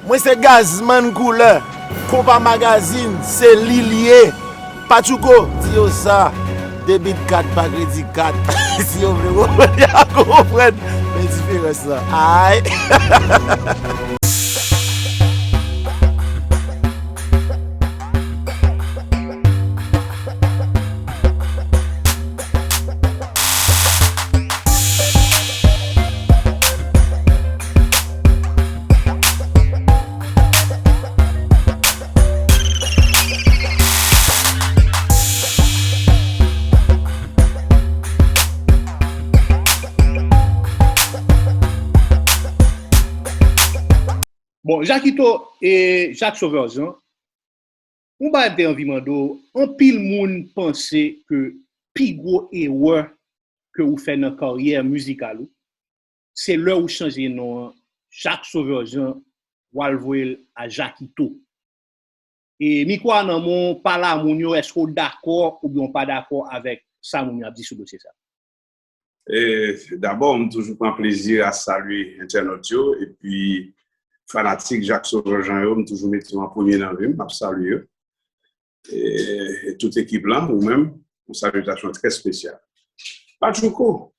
Moi c'est Gazman couleur, Compa Magazine, c'est Lilier. Pachuco, dis ça. Débit 4, pas crédit 4. Si on veut comprendre, mais différence là. Aïe. Bon, Jacquito et Jacques Sauveur-Jean, on va être envimando, un pile moun penser que plus gros erreur que vous faites dans la carrière musicale, c'est là où changer nom Jacques Sauveur-Jean ou alvoyer à Jacquito. Et mi quoi nan mon parla moun yo est-ce qu'on d'accord ou bien pas d'accord avec ça moun a dit sur dossier ça. D'abord, on toujours prend plaisir à saluer internautes et puis fanatique Jacques Sauveur-Jean, je toujours mettre en premier dans le je salue et toute équipe là, ou même une salutation très spéciale. Pachuco,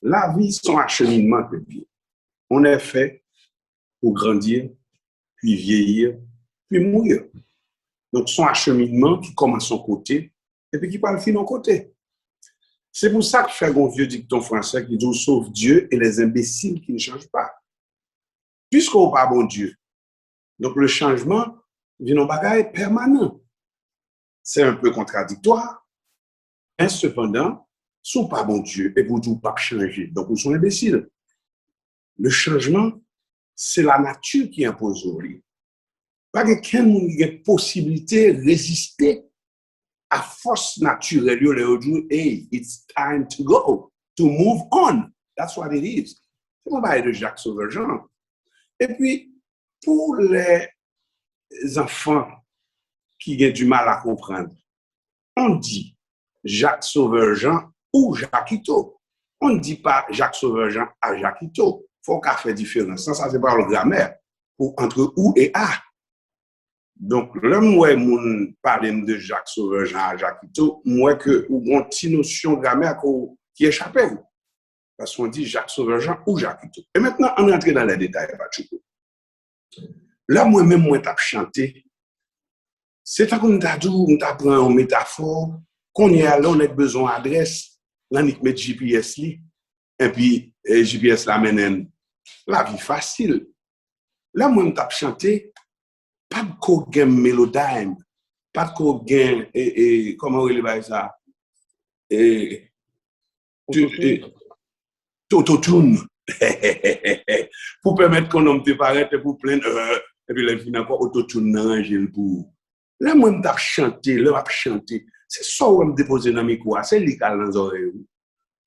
la vie, c'est un acheminement de vie. On est fait pour grandir, puis vieillir, puis mourir. Donc, son acheminement qui commence son côté et puis qui parle fin de côté. C'est pour ça que je fais un vieux dicton français qui dit sauve Dieu et les imbéciles qui ne changent pas. Puisqu'on n'est pas bon Dieu. Donc, le changement vient en bagaille permanent. C'est un peu contradictoire, mais cependant, si on n'est pas bon Dieu et vous ne pas changer, donc vous sont imbéciles. Le changement, c'est la nature qui impose au lit. Pas quelqu'un qui a possibilité de résister à force naturelle. Le jour, hey, it's time to go, to move on. That's what it is. C'est mon bail de Jacques Sauveur-Jean. Et puis, pour les enfants qui ont du mal à comprendre, on dit Jacques Sauveur-Jean ou Jacquito. On ne dit pas Jacques Sauveur-Jean à Jacquito. Il faut qu'on fasse différence. Ça, c'est pas le grammaire. Entre ou et à. Donc, là, moi, je parle de Jacques Sauveur-Jean à Jacquito, moi, que ou une petite notion de grammaire qui échappe. Parce qu'on dit Jacques Sauveur-Jean ou Jacquito. Et maintenant, on entre dans les détails. Là, moi-même, moi, t'ai chanté. C'est comme t'as dit, on t'apprend une métaphore, qu'on y a là, on a besoin d'adresse, là, on met GPS, et puis GPS l'amène la vie facile. Là, moi, je t'ai chanté, pas de co-gain mélodyne, pas de co-gain, comment on va ça? Autotune. Pour permettre qu'on homme te paraître pour plein et puis là il encore autotune ranger pour là moi m't'a chanter là m'a chanter c'est ça où me déposer dans micro c'est lui qui a dans oreilles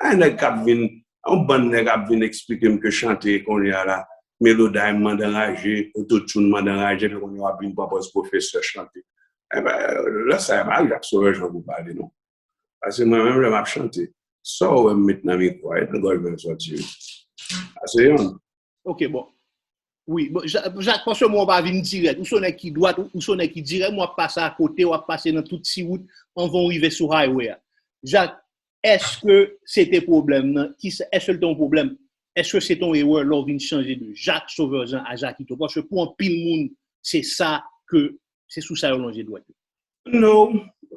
un nèg qui vient un bon nèg qui vient expliquer que chanter qu'on y a là mélodie m'enrager autotune m'enrager qu'on y a bien pas professeur chanter eh ben là ça mal Jacques Sauveur-Jean vous parler non parce que moi même je m'a chanter ça où me mettre dans micro et le gars va sortir. Ok, bon. Oui, bon, Jacques, parce que moi, on va venir direct. Où sont les qui droite, où sont les qui direct, moi, passer à côté, on va passer dans toute si route, on va arriver sur highway. Jacques, est-ce que c'était problème? Est-ce que c'est ton problème? Est-ce que c'est ton erreur lors de changer de Jacques Sauveur-Jean à Jacquito? Parce que pour un pile monde, c'est ça que, c'est sous ça que j'ai droit. Non,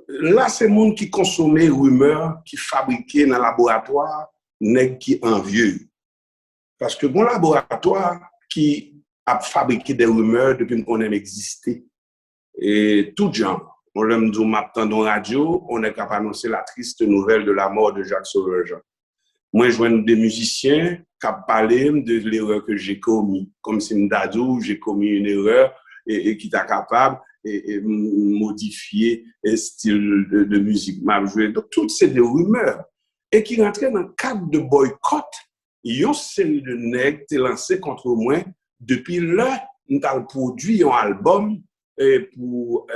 là, c'est le monde qui consommait rumeurs, qui fabriquait dans le laboratoire, nèg qui envieux. Parce que mon laboratoire qui a fabriqué des rumeurs depuis qu'on aime exister. Et tout genre, on l'aime dire maintenant dans la radio, on est capable d'annoncer la triste nouvelle de la mort de Jacques Sauveur-Jean. Moi, je vois des musiciens qui parlent de l'erreur que j'ai commise. Comme si m'dadou, j'ai commis une erreur et qui est capable de modifier le style de musique m'a joué. Donc, toutes ces des rumeurs. Et qui rentraient dans le cadre de boycott. Il y a une série de nègres qui lancé contre moi. Depuis là, nous avons produit un album pour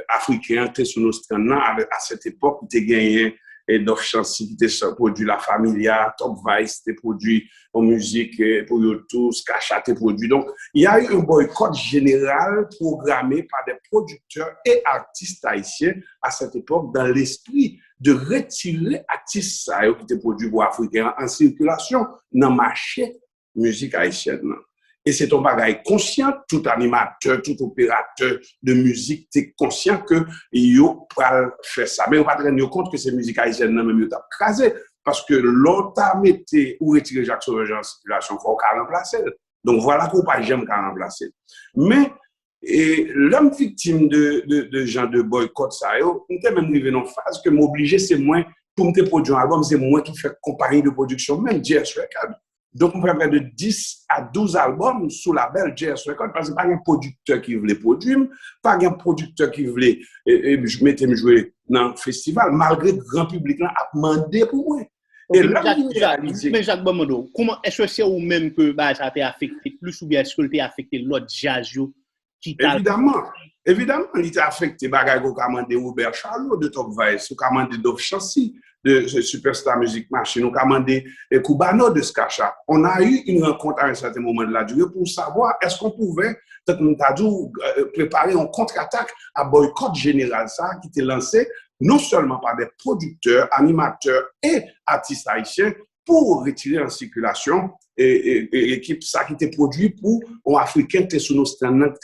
Africains qui sur nos strands. À cette époque, nous avons gagné et Dof Chancy qui était produit La Familia, Top Vice était produit en musique pour YouTube, Skacha était produit. Donc, il y a eu un boycott général programmé par des producteurs et artistes haïtiens à cette époque dans l'esprit de retirer artistes qui étaient produits pour Africains en circulation dans le marché musique haïtienne. Et c'est un bagage conscient, tout animateur, tout opérateur de musique, t'es conscient que yo pral faire ça. Mais on va te compte que c'est musique haïtienne, même yo t'a crasé. Parce que l'autre mettait ou retirer Jacques Sauvage en circulation, il faut qu'on remplace. Donc voilà qu'on pas jamais qu'à remplacer. Mais l'homme victime de genre de boycott, ça, on était même arrivé dans une phase que m'obliger, c'est moi, pour me produire un album, c'est moi qui fais compagnie de production, même JS Records. Donc, on peut faire de 10 à 12 albums sous la label JS Records parce que pas un producteur qui voulait produire, pas un producteur qui voulait me jouer dans le festival, malgré le grand public là a demandé pour moi. Okay, mais Jacques Bamando, comment est-ce que c'est ou même que bah, ça t'a affecté plus ou bien est-ce que t'a affecté l'autre jazz qui t'a... Évidemment, il t'a affecté. Bagay qu'on commandé Robert Charlot de Top Vice, qu'on commandé Dof Chancy de Superstar Music Machine, on commandé Cubano de Skacha. On a eu une rencontre à un certain moment de la durée pour savoir est-ce qu'on pouvait préparer un contre-attaque à boycott général ça qui était lancé non seulement par des producteurs, animateurs et artistes haïtiens pour retirer en circulation et l'équipe ça qui était produit pour un Africain qui était sous nos standards,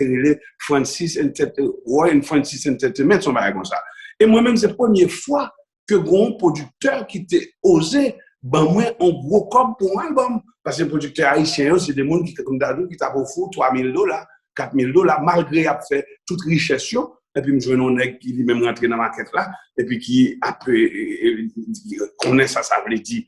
Francis Entertainment, son bagage comme ça. Et moi-même, c'est la première fois que un producteur qui était osé, ben moi, un gros com pour un album. Parce que les producteurs haïtiens, c'est des gens qui t'a pour fou, $3,000, $4,000, malgré avoir fait toute richesse. Et puis, je vois un nègre qui lui-même rentré dans la maquette là, et puis qui après connaît ça veut dire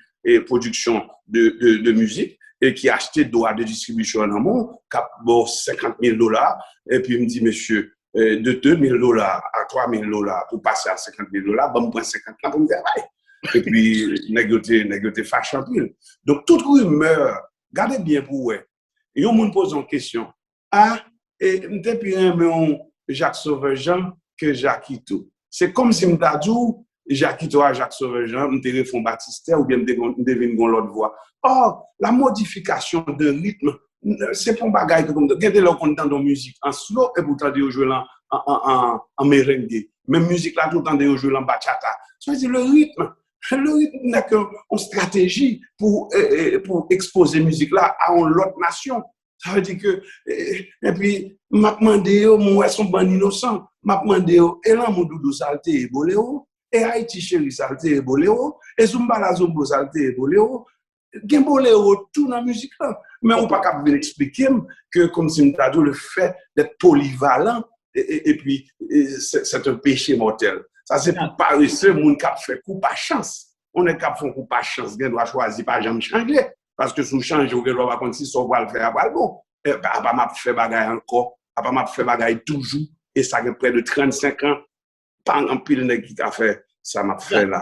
production de musique, et qui a acheté droit de distribution en amont, cap bon $50,000, et puis il me dit, monsieur, de $2,000 à $3,000 pour passer à $50,000, bon, prends 50 là pour me travailler. Et puis, négocier fâche en pile. Donc, toute rumeur, gardez bien pour vous. Et on me pose une question. Ah, et depuis Jacques Sauvage-Jean que Jacques Ito. C'est comme si m'ta dit Jacques Ito à Jacques Sauvage-Jean, m'te refond Baptiste ou bien m'devine gon l'autre voix. Or, la modification de rythme, c'est pas un bagage comme ça. Regardez là qu'on entend dans musique en slow et vous entendez jouer en merengue. Même musique là tout entendez jouer en bachata. Ça veut dire le rythme n'est qu'une stratégie pour exposer musique là à une autre nation. Ça veut dire que, et puis, m'a demandé, moi, son ban innocent, m'a demandé, et là, mon doudou salte et boléo, et Haïti chéri salte et boléo, et Zumbala Zumbo salte et boléo, gen boléo tout dans la musique là. Mais on pas capable d'expliquer que, comme si m'ta dit, le fait d'être polyvalent, et puis, c'est un péché mortel. Ça, c'est pour paresseux, mon cap fait coup pas chance. On est cap fait coup pas chance, gen doit choisir pas jamais changer. Parce que si on change, on ne va pas si on va le faire, bon. Et pas m'a fait bagaille encore, pas m'a fait bagaille toujours, et ça fait près de 35 ans, pas un pile nèg qui a fait, ça m'a fait là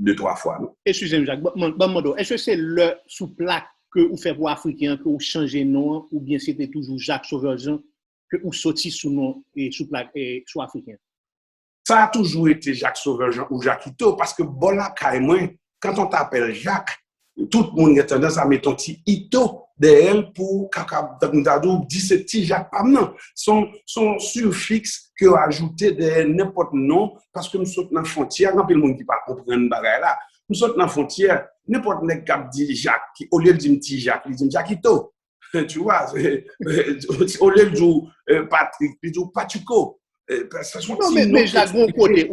2-3 fois. Excusez-moi, Jacques, Bamando, est-ce que c'est le sous-plaque que vous faites pour Africain, que vous changez nom, ou bien c'était toujours Jacques Sauvage-Jean, que vous sortez sous nom et sous-plaque et sous Africain? Ça a toujours été Jacques Sauvage-Jean ou Jacques Ito, parce que bon là, quand on t'appelle Jacques, tout le monde a tendance à mettre un petit Ito derrière pour dire ce petit Jacques Pamnan. Son suffixe que ajouté derrière n'importe nom, parce que nous sommes dans la frontière, quand le monde qui ne comprend pas là, nous sommes dans la frontière, n'importe qui dit Jacques, au lieu de dire petit Jacques, il dit Jacques Ito. Tu vois, au lieu de dire Patrick, il dit Pachuco. Non, mais Jacques, bon côté,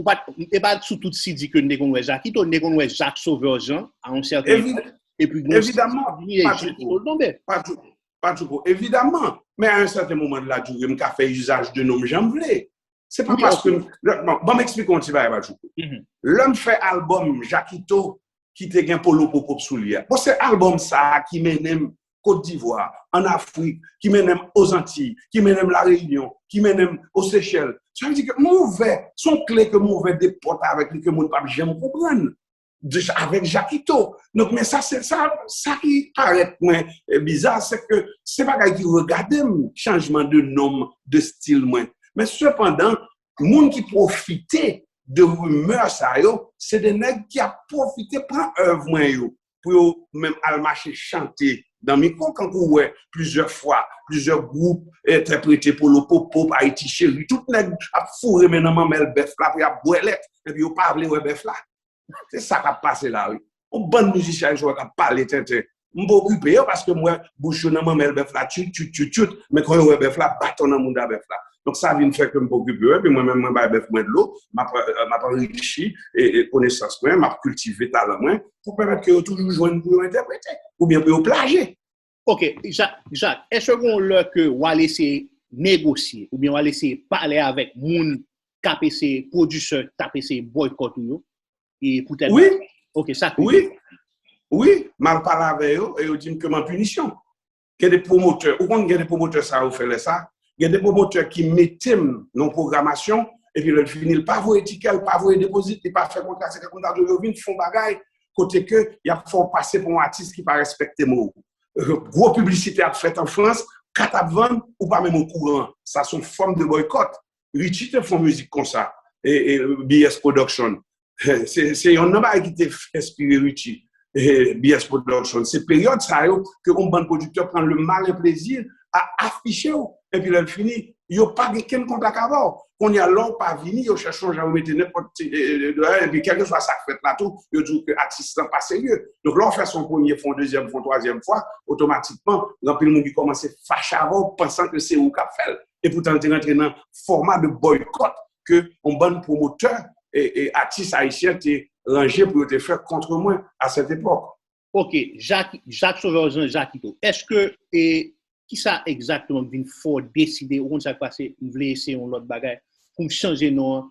et pas sous tout si dit que nous avons Jacques Ito, nous avons Jacques Sauvage-Jean à un certain moment. Et puis, évidemment, pas tout. Évidemment, mais à un certain moment de la durée, je fait usage de nom j'en voulais. C'est pas parce que. Bon, m'explique un petit peu, l'homme fait album Jacques Ito qui te gagne polo pop soulier. Bon, c'est album ça qui mène Côte d'Ivoire, en Afrique, qui mène aux Antilles, qui mène la Réunion, qui mène aux Seychelles. Ça veut dire que mauvais, son clé que mauvais déporte avec lui que mon pape j'aime comprendre. Avec Jacques Ito. Donc, mais ça, c'est ça qui paraît moins bizarre, c'est que c'est pas quelqu'un qui regarde le changement de nom, de style moins. Mais cependant, les gens qui profitent de rumeurs ça yo, c'est des nègres qui a profité prend œuvre moi yo pour même al marcher chanter dans micro quand ouais plusieurs fois plusieurs groupes interprétés pour le pop Haïti chéri tout nèg a fourré maintenant mamel bœuf là pour a boilet et puis yo pas parler ouais bœuf là c'est ça qui a passé là oui on bon musicien qui a parler tintin m'po occupé parce que moi bouchon dans mamel bœuf là tut mais quand ouais bœuf là bâton dans monde bœuf là donc ça vient faire que m'po occupé puis moi même moi bœuf moi de l'eau m'a enrichi et connaissance moi m'a cultivé talent moi pour permettre que toujours joindre pour interpréter ou bien pour plager. OK, Jacques, est-ce qu'on leur que on va laisser négocier ou bien on va laisser parler avec moun KPC producteur KPC boycott yo et peut-être oui. OK, ça oui, mal parle avec eux et ils disent que ma punition. Il y a des promoteurs, ou quand il y a des promoteurs ça ou fait ça, il y a des promoteurs qui mettent nos programmations et puis le finissent pas vos étiquettes, pas vos dépôts, pas faire contrat, c'est que contrat de revenu font bagaille côté que il y a faut passer pour un artiste qui pas respecter mot. Gros publicité à fait en France, 4 à vendre ou pas même au courant. Ça sont forme de boycott. Richie te font musique comme ça et BS Production. C'est un homme qui t'a inspiré Richie. BS Production. C'est période ça que un bon producteur prend le malin plaisir à afficher et puis là fini, il y a pas quelqu'un contact avant. Qu'on y a long pas vini, il cherche à mettre n'importe et puis quelque soit ça fait là tout, il dit que artiste pas sérieux. Donc là on fait son premier fois, deuxième fois, troisième fois, automatiquement, grand pile monde qui commence à fâcher avant pensant que c'est où qu'a fait et pourtant tu rentres dans format de boycott que un bon promoteur et artiste haïtien t'es rangé pour te faire contre moi à cette époque. OK, Jacques Sauveur Jean Jacquito. Est-ce que qui ça exactement vient faut décider où ça passer on veut essayer on l'autre bagaille pour changer nom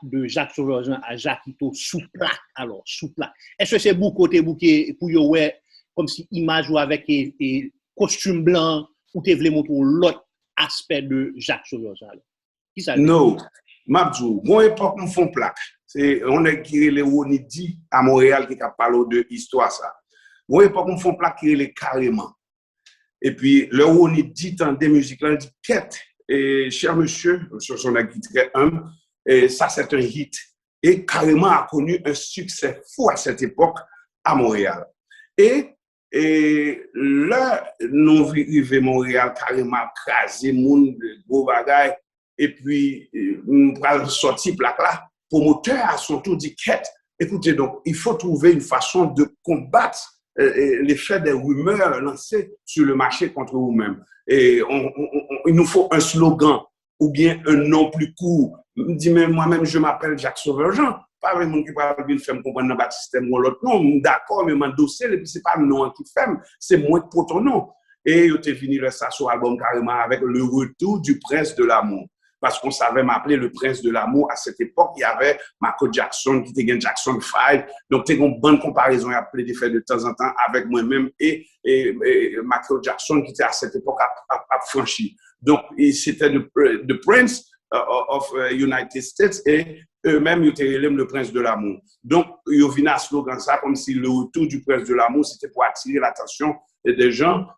de Jacques Sauveur Jean à Jacquito sous plaque alors sous plaque. Est-ce que c'est côté bouquet pour yo ouais comme si image ou avec et costume blanc ou tu voulais montrer l'autre aspect de Jacques Sauveur Jean? Qui ça? Non, Mabdou, mon époque nous font plaque. C'est on est qui les Onidi à Montréal qui a parlé de histoire ça. Mon époque nous font plaque qui les carrément. Et puis, le où on dit dans des musiques, là, on dit quête. Et cher monsieur, sur son acquis très humble, et ça, c'est un hit. Et carrément a connu un succès fou à cette époque à Montréal. Et là, nous vivons Montréal carrément crasé, monde, gros bagaille. Et puis, on va sortir plaque là. Promoteur a son tour dit quête. Écoutez, donc, il faut trouver une façon de combattre l'effet des rumeurs lancées sur le marché contre vous-même. Et il nous faut un slogan ou bien un nom plus court. Dis même moi-même, je m'appelle Jacques Sauveur Jean. Pas le monde qui parle bien faire me comprendre dans Baptiste ou l'autre nom. D'accord, mais mon dossier, et puis c'est pas le nom qui fait, c'est moi pour ton nom. Et il était fini le ça sur album carrément avec le retour du prince de l'amour. Parce qu'on savait m'appeler le prince de l'amour. À cette époque, il y avait Michael Jackson qui était Jackson 5. Donc, c'est une bonne comparaison. Il a appelé des faits de temps en temps avec moi-même et Michael Jackson qui était à cette époque à franchi. Donc, c'était the Prince of United States et eux-mêmes, ils étaient le prince de l'amour. Donc, ils ont venu à slogan ça comme si le retour du prince de l'amour, c'était pour attirer l'attention des gens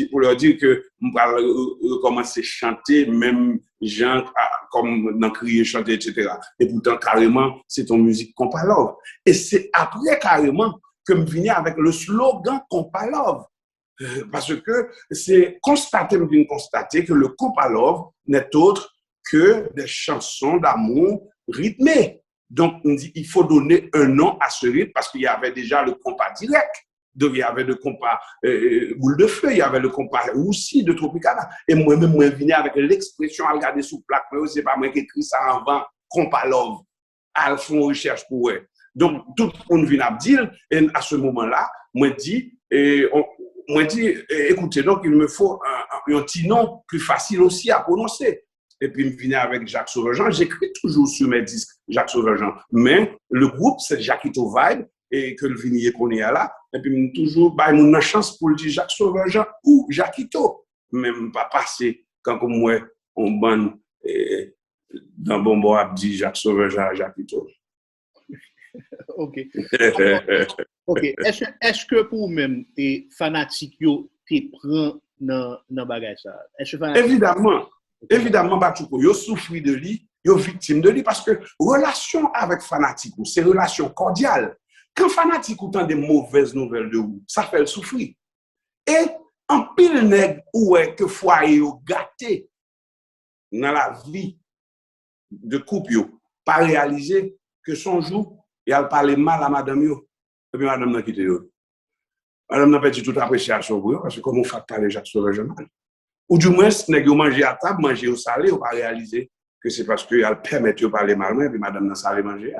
pour leur dire que on va recommencer à chanter, même gens comme dans crier, chanter, etc. Et pourtant, carrément, c'est une musique Compa Love. Et c'est après, carrément, que je viens avec le slogan Compa Love. Parce que c'est constater que le Compa Love n'est autre que des chansons d'amour rythmées. Donc, on dit il faut donner un nom à ce rythme parce qu'il y avait déjà le compas direct. Donc, il y avait le compas boule de feu, il y avait le compas aussi de Tropicana. Et moi-même, je venais avec l'expression à regarder sous plaque, mais c'est pas moi qui écris ça avant, Compa Love. À fond recherche pour eux. Donc, tout le monde vient à dire, et à ce moment-là, moi dis, écoutez, donc il me faut un petit nom plus facile aussi à prononcer. Et puis, je venais avec Jacques Sauveur Jean. J'écris toujours sur mes disques Jacques Sauveur Jean. Mais le groupe, c'est Jacquito Vibe, et que le vinier qu'on est là. Et puis, toujours, mon a chance pour le dire Jacques Sauveur Jean ou Jacquito. Même pas passer quand comme moi, on banne dans Bonbon Abdi, Jacques Sauveur Jean, Jacquito. OK. OK. Est-ce que pour vous-même, les fanatiques, tu prends dans le bagage ça? Évidemment. Évidemment, Bachouko, yo souffri de lui yo victime de lui parce que relation avec fanatique, c'est relation cordiale. Quand fanatique entend des mauvaises nouvelles de vous, ça fait le souffrir. Et en pile nèg ou est que foyer yo gâté dans la vie de couple yo, pas réaliser que son jour, il a parlé mal à madame yo, et puis madame n'a quitté yo. Madame n'a pas dit toute appréciation pour eux, parce que comme on fait parler Jacques Sauveur mal. Ou du moins, nèg yo manger à table, manger au salé, on pas réaliser que c'est parce que elle permet de parler mal, et puis madame n'a salé manger.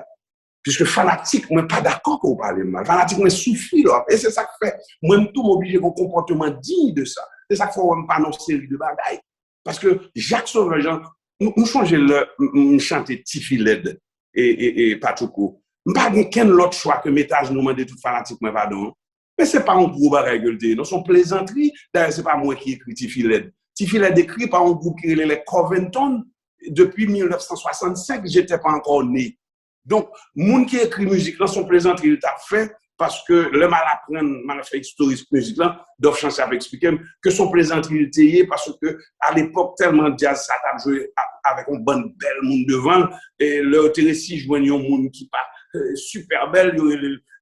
Puisque fanatique, moi pas d'accord qu'on parle mal. Fanatique, moi souffre là. Et c'est ça qui fait, moi tout m'oblige à un comportement digne de ça. C'est ça qu'il faut pas une série de bagailles. Parce que Jacques Sauveur, nous changeons nous chanter Tifi Led et Patouko. Nous pas qu'un autre choix que métage nous demander tout fanatique, moi pardon. Mais c'est pas un gros bagaille que le dit. Non, son plaisanterie. D'ailleurs, c'est pas moi qui écris Tifi Led. Tifi Led écrit par un groupe qui est les Covington. Depuis 1965, j'étais pas encore né. Donc, moun qui écrit musique dans son plaisanterie, il t'a fait parce que le mal apprendre, mal fait historique musique là, doivent chancer avec expliquer que son plaisanterie était lié parce que à l'époque tellement jazz ça t'a joué avec une bonne belle monde devant et le récit joignent un monde qui pas super belle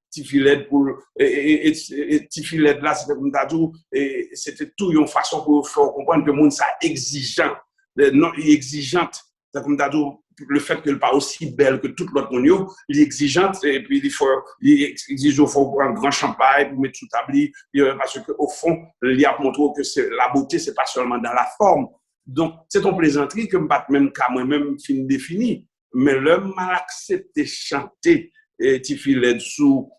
Tifi Led pour et Tifi Led là c'était comme dadou et c'était tout une façon pour faire comprendre que monde ça exigeant non exigeante c'est comme dadou le fait qu'elle n'est pas aussi belle que toute l'autre monde, il est exigeante et puis il exige au fond pour un grand champagne, pour mettre sous tabli, parce qu'au fond, il y a montré que la beauté, ce n'est pas seulement dans la forme. Donc, c'est une plaisanterie que je ne même qu'à moi-même fin défini. Mais l'homme m'a accepté chanter Tifi Led sous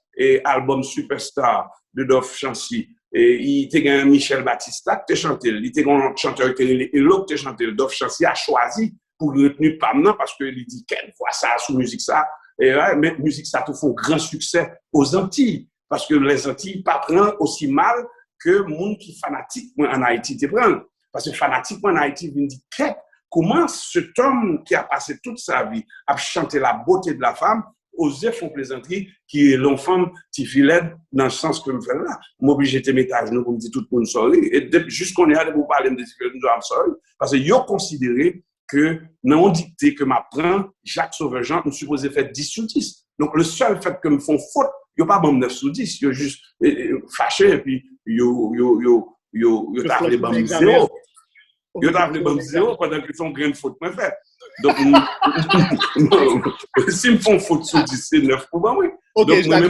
album Superstar de Dove Chancy. Et il était un Michel Batista qui chanté, il était un chanteur qui est l'autre qui chanté, Dove Chancy a choisi pour retenir pas maintenant parce que il dit quelle fois ça sous musique ça et mais musique ça tout fait grand succès aux Antilles parce que les Antilles pas prennent aussi mal que monde qui fanatique en Haïti te prend parce que fanatique en Haïti vient dit comment cet homme qui a passé toute sa vie à chanter la beauté de la femme oser font plaisanterie qui est l'enfant Tifi Led dans le sens que me fait là m'obligé de mettre à genoux pour me dire tout le monde sorry et jusqu'on est allé pour parler de Tifi Led nous am sorry parce que yo considéré que dans un dicté que m'apprend Jacques Sauveur-Jean, nous supposé faire 10 sur 10. Donc, le seul fait que me font faute, il n'y a pas bon 9 sur 10, il y a juste fâché, et puis il y a les bambes zéro. Il y a les bambes zéro pendant qu'ils font grain de faute, moi fait. Donc, s'ils me font faute sur 10, c'est 9 pour moi, oui. Ok, donc,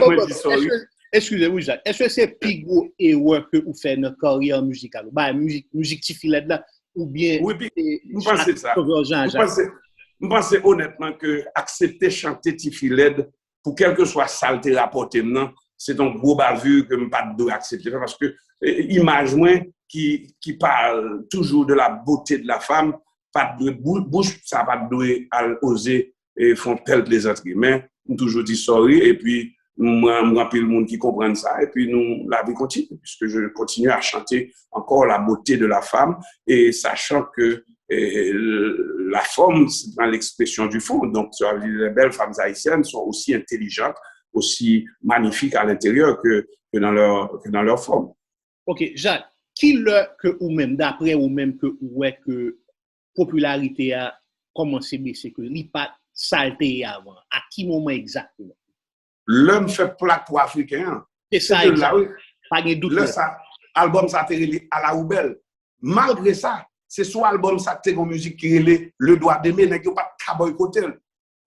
excusez-moi, Jacques. Est-ce que c'est plus gros erreur que vous faites dans la carrière musicale? Bah, musique Tifi Led là, ou bien oui, puis vous pensez ça. Vous pensez honnêtement que accepter chanter Tifi Led pour quel que soit saleté rapporté maintenant, c'est un gros bavure que je ne peux pas accepter parce que image moi qui parle toujours de la beauté de la femme, pas de bouche ça pas de oser et font telle plaisanterie mais toujours dit sorry et puis moi le monde qui comprend ça et puis nous la vie continue puisque je continue à chanter encore la beauté de la femme et sachant que la forme c'est dans l'expression du fond donc les belles femmes haïtiennes sont aussi intelligentes aussi magnifiques à l'intérieur que dans leur forme. OK Jacques qui que ou même d'après ou même que ouais que popularité a commencé baisser que li pas saleté avant à qui moment exactement? L'homme fait plaque pour Africain. C'est ça, pas de doute. L'album ça t'est à la oubelle. Malgré ça, c'est soit album ça t'est une musique qui est le droit d'aimer, n'est pas de boycotter.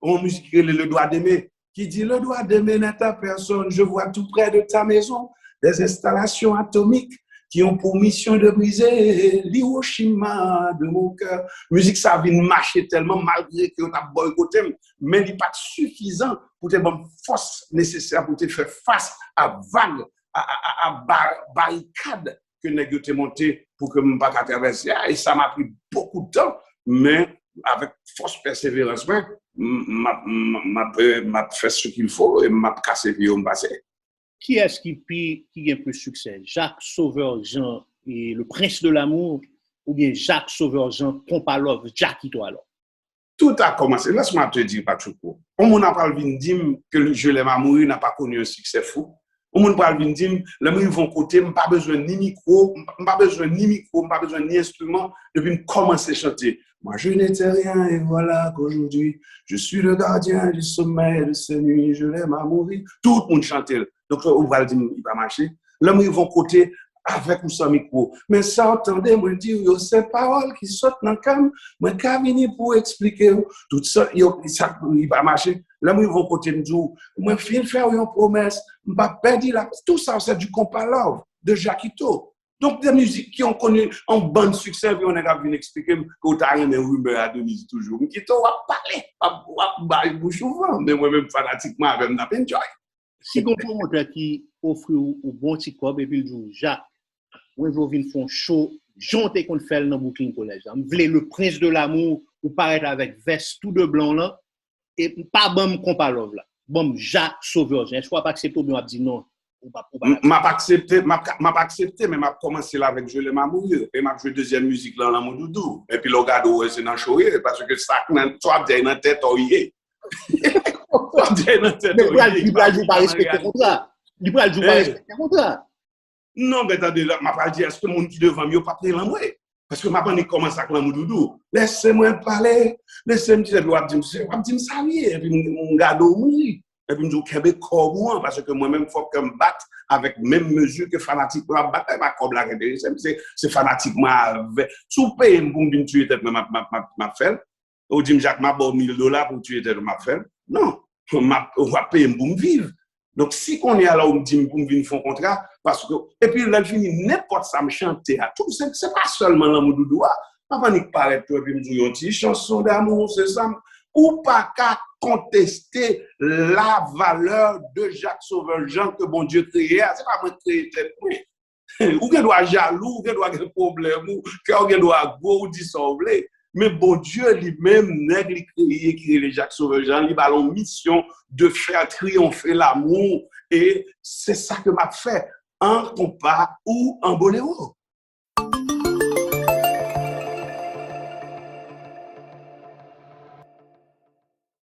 Une musique qui est le droit d'aimer, qui dit le droit d'aimer n'est à personne. Je vois tout près de ta maison des installations atomiques qui ont pour mission de briser l'Hiroshima de mon cœur. Musique ça vient marcher tellement malgré qu'on a boycotté, mais il n'est pas suffisant pour te bonne force nécessaire pour te faire face à vagues, à barricades que nous avons monté pour que je ne puisse pas traverser. Et ça m'a pris beaucoup de temps, mais avec force persévérance, m'a fait ce qu'il faut et m'a cassé puis on passe. Qui est-ce qui a plus succès? Jacques Sauveur-Jean et le prince de l'amour ou bien Jacques Sauveur-Jean, Pompalov, Jackie toi alors? Tout a commencé. Laisse-moi te dire, Patrick. On m'a pas dire que Je l'aime à mourir n'a pas connu un succès fou. On m'a pas dire les gens vont côté, m'pas pas besoin ni micro, m'pas pas besoin ni instrument depuis me commencer à chanter. Moi, je n'étais rien et voilà qu'aujourd'hui, je suis le gardien du sommeil de ces nuits, je l'aime à mourir. Tout le monde chantait. Donc, on va le dire, il va marcher. Là, ils vont côté avec ou sans micro. Mais ça, entendez, moi dire, yo, ces paroles qui sortent dans le cam, moi, qu'à venir pour expliquer tout ça, ça, il va marcher. Là, ils vont côté me dire, moi, je faire une promesse, je ne vais pas perdre la. Tout ça, c'est du compas love de Jacquito. Donc, des musiques qui ont connu un bon succès, puis on a vu expliquer que tu as aimé Rumeur à Denise toujours. Qui t'ont parlé, pas bouche ouverte, mais moi-même, fanatiquement, avec un enjoy. Si on promoteur qui offre un bon petit cob et puis il dit, Jacques, moi, je viens faire un show, j'entends qu'on fait dans Brooklyn College. Je voulais le prince de l'amour, ou paraître avec veste tout de blanc là, et pas bon comparov là. Bon, Jacques Sauveur, je ne crois pas que c'est pour bien dire non. M'a pas accepté, mais m'a commencé là avec Je l'aime à mourir. Et m'a joué deuxième musique là, dans mon doudou. Et puis le gars c'est dans show, parce que ça, toi, tu as une tête, oye. Toi, tu as une tête, oye. Il va jouer pas respecter le contrat. Il va jouer pas respecter le contrat. Non, mais attendez, là, m'a pas dit, est-ce que le monde qui devant mieux pas prendre l'amoué? Parce que ma bande commence à clamer doudou. Laissez-moi parler. Laissez-moi dire, je vais me saluer. Et puis, mon gars mourir. Et puis, je dis, Québec, comment? Parce que moi-même, il faut que je me batte avec même mesure que fanatiquement, battre ma comme la c'est fanatiquement. Sous paye, pour me tuer tête, ma fait. Ou dit, Jacques, m'a bon $1000 pour tuer tête, ma fait. Non, on va payer pour me vivre. Donc, si on est là où me dit, pour me venir faire un contrat, parce que, et puis, là, je finis n'importe ça me chanter à tout, c'est pas seulement l'amour de doigt. Pas n'y paraît, toi, puis me dit, une chanson d'amour, c'est ça. Ou pas qu'à contester la valeur de Jacques Sauveur-Jean que bon Dieu créé. C'est pas moi qui créé. Ou qu'elle doit jaloux, ou qu'elle doit avoir problème, ou qu'elle doit go ou dissolver. Mais bon Dieu lui-même, nègre créé, qui est le Jacques Sauveur-Jean, il a une mission de faire triompher l'amour. Et c'est ça que m'a fait en compas ou en boléro.